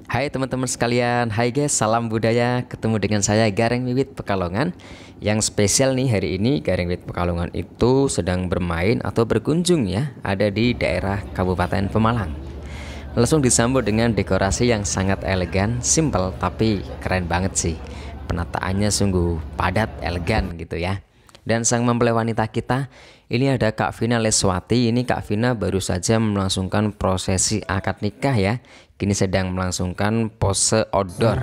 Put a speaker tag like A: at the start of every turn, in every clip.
A: Hai teman-teman sekalian, hai guys, salam budaya. Ketemu dengan saya Gareng Wiwit Pekalongan. Yang spesial nih hari ini, Gareng Wiwit Pekalongan itu sedang bermain atau berkunjung ya, ada di daerah Kabupaten Pemalang. Langsung disambut dengan dekorasi yang sangat elegan, simple tapi keren banget sih. Penataannya sungguh padat, elegan gitu ya. Dan sang mempelai wanita kita ini ada Kak Vina Leswati. Ini Kak Vina baru saja melangsungkan prosesi akad nikah ya. Kini sedang melangsungkan pose outdoor.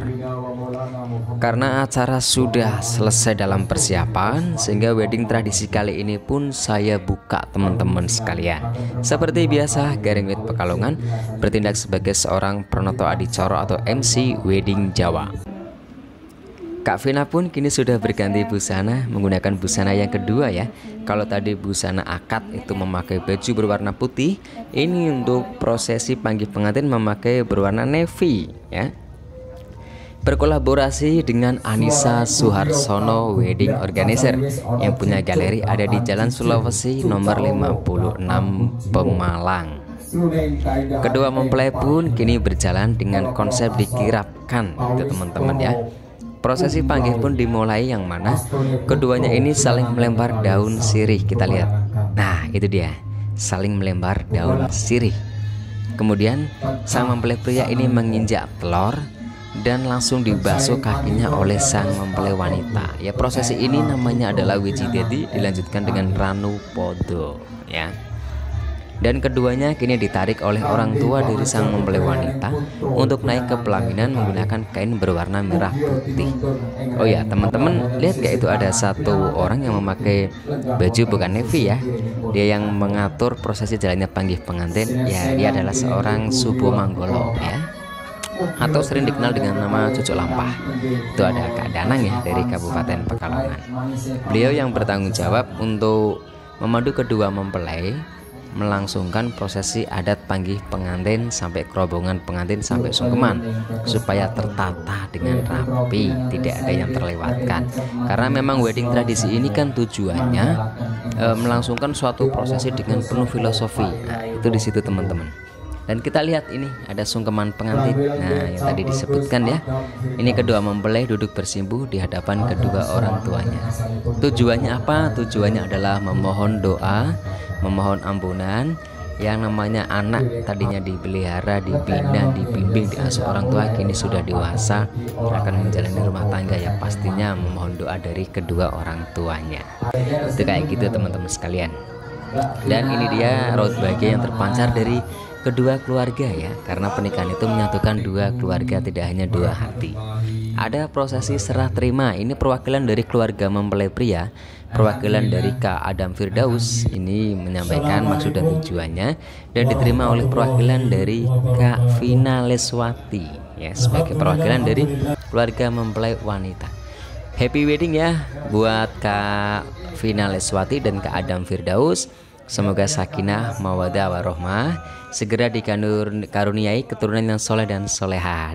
A: Karena acara sudah selesai dalam persiapan, sehingga wedding tradisi kali ini pun saya buka teman-teman sekalian. Seperti biasa, Gareng Wiwit Pekalongan bertindak sebagai seorang Pranoto Adicara atau MC Wedding Jawa. Kak Vina pun kini sudah berganti busana, menggunakan busana yang kedua ya. Kalau tadi busana akad itu memakai baju berwarna putih, ini untuk prosesi panggih pengantin memakai berwarna navy ya. Berkolaborasi dengan Anissa Suharsono Wedding Organizer yang punya galeri ada di Jalan Sulawesi nomor 56 Pemalang. Kedua mempelai pun kini berjalan dengan konsep dikirapkan gitu teman-teman ya. Prosesi panggih pun dimulai yang mana keduanya ini saling melempar daun sirih. Kita lihat. Nah, itu dia. Saling melempar daun sirih. Kemudian sang mempelai pria ini menginjak telur dan langsung dibasuh kakinya oleh sang mempelai wanita. Ya, prosesi ini namanya adalah Wijideti, dilanjutkan dengan Ranu Podo ya. Dan keduanya kini ditarik oleh orang tua dari sang mempelai wanita untuk naik ke pelaminan menggunakan kain berwarna merah putih. Oh ya teman-teman, lihat gak itu ada satu orang yang memakai baju bukan navy ya. Dia yang mengatur prosesi jalannya panggih pengantin. Ya, dia adalah seorang Subo Manggolo ya, atau sering dikenal dengan nama Cucuk Lampah. Itu ada Kak Danang ya dari Kabupaten Pekalongan. Beliau yang bertanggung jawab untuk memandu kedua mempelai melangsungkan prosesi adat panggih pengantin sampai kerombongan pengantin sampai sungkeman supaya tertata dengan rapi, tidak ada yang terlewatkan. Karena memang wedding tradisi ini kan tujuannya melangsungkan suatu prosesi dengan penuh filosofi. Nah, itu di situ teman-teman. Dan kita lihat ini ada sungkeman pengantin. Nah, yang tadi disebutkan ya. Ini kedua mempelai duduk bersimpuh di hadapan kedua orang tuanya. Tujuannya apa? Tujuannya adalah memohon doa, memohon ampunan. Yang namanya anak tadinya dipelihara, dibina, dibimbing, diasuh orang tua, kini sudah dewasa akan menjalani rumah tangga ya, pastinya memohon doa dari kedua orang tuanya. Itu kayak gitu teman-teman sekalian. Dan ini dia raut bahagia yang terpancar dari kedua keluarga ya, karena pernikahan itu menyatukan dua keluarga, tidak hanya dua hati. Ada prosesi serah terima. Ini perwakilan dari keluarga mempelai pria, perwakilan dari Kak Adam Firdaus ini menyampaikan maksud dan tujuannya, dan diterima oleh perwakilan dari Kak Vina Leswati ya, sebagai perwakilan dari keluarga mempelai wanita. Happy wedding ya buat Kak Vina Leswati dan Kak Adam Firdaus. Semoga sakinah, mawaddah, warohmah segera dikaruniai keturunan yang soleh dan solehah.